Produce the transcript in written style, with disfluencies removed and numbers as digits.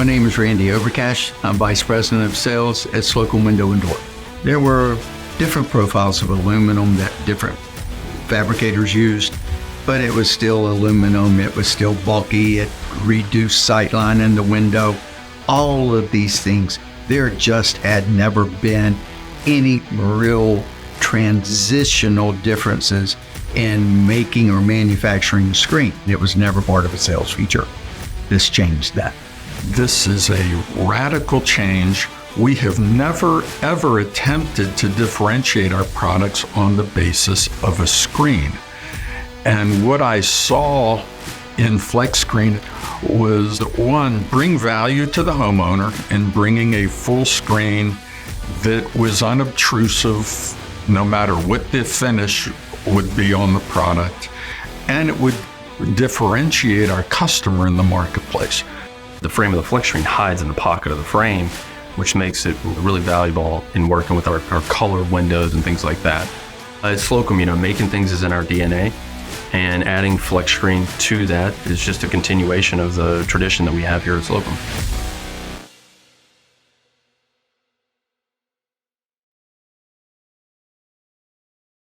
My name is Randy Overcash. I'm Vice President of Sales at Slocomb Window and Door. There were different profiles of aluminum that different fabricators used, but it was still aluminum. It was still bulky. It reduced sightline in the window. All of these things, there just had never been any real transitional differences in making or manufacturing a screen. It was never part of a sales feature. This changed that. This is a radical change. We have never, ever attempted to differentiate our products on the basis of a screen. And what I saw in FlexScreen was, one, bring value to the homeowner in bringing a full screen that was unobtrusive, no matter what the finish would be on the product, and it would differentiate our customer in the marketplace. The frame of the FlexScreen hides in the pocket of the frame, which makes it really valuable in working with our color windows and things like that. At Slocomb, making things is in our DNA, and adding FlexScreen to that is just a continuation of the tradition that we have here at Slocomb.